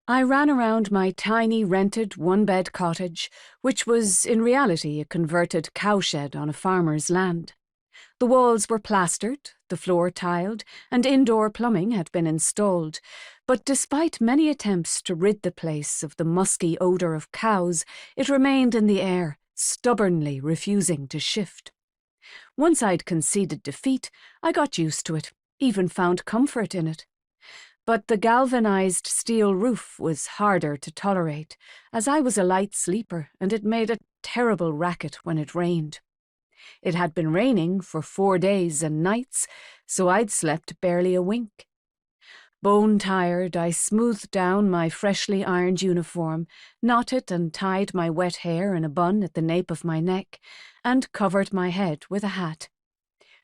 I ran around my tiny rented one-bed cottage, which was in reality a converted cowshed on a farmer's land. The walls were plastered, the floor tiled, and indoor plumbing had been installed, but despite many attempts to rid the place of the musky odour of cows, it remained in the air, stubbornly refusing to shift. Once I'd conceded defeat, I got used to it, even found comfort in it. But the galvanised steel roof was harder to tolerate, as I was a light sleeper and it made a terrible racket when it rained. It had been raining for 4 days and nights, so I'd slept barely a wink. Bone-tired, I smoothed down my freshly ironed uniform, knotted and tied my wet hair in a bun at the nape of my neck, and covered my head with a hat.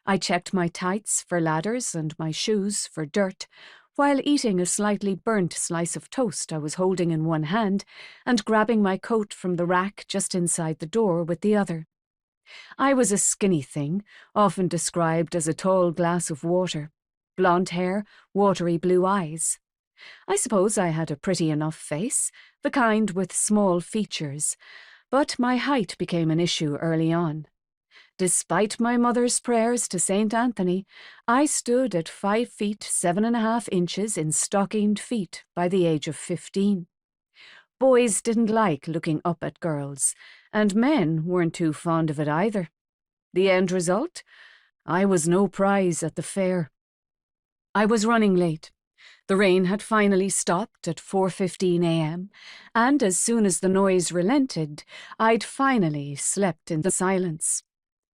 I checked my tights for ladders and my shoes for dirt, while eating a slightly burnt slice of toast I was holding in one hand and grabbing my coat from the rack just inside the door with the other. I was a skinny thing, often described as a tall glass of water. Blonde hair, watery blue eyes. I suppose I had a pretty enough face, the kind with small features, but my height became an issue early on. Despite my mother's prayers to St. Anthony, I stood at 5 feet 7.5 inches in stockinged feet by the age of 15. Boys didn't like looking up at girls, and men weren't too fond of it either. The end result? I was no prize at the fair. I was running late. The rain had finally stopped at 4:15 a.m., and as soon as the noise relented, I'd finally slept in the silence.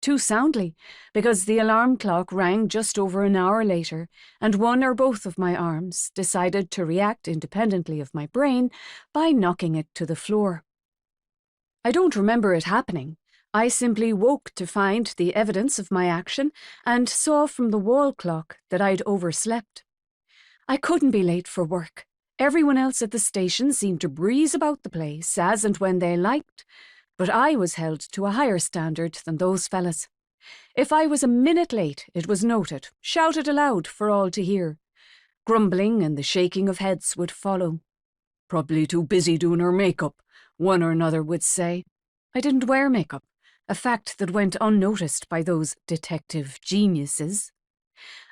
Too soundly, because the alarm clock rang just over an hour later, and one or both of my arms decided to react independently of my brain by knocking it to the floor. I don't remember it happening. I simply woke to find the evidence of my action and saw from the wall clock that I'd overslept. I couldn't be late for work. Everyone else at the station seemed to breeze about the place as and when they liked, but I was held to a higher standard than those fellas. If I was a minute late, it was noted, shouted aloud for all to hear. Grumbling and the shaking of heads would follow. "Probably too busy doing her makeup," one or another would say. I didn't wear makeup, a fact that went unnoticed by those detective geniuses.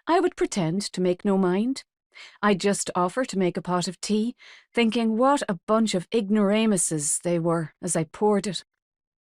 I would pretend to make no mind. I'd just offer to make a pot of tea, thinking what a bunch of ignoramuses they were as I poured it.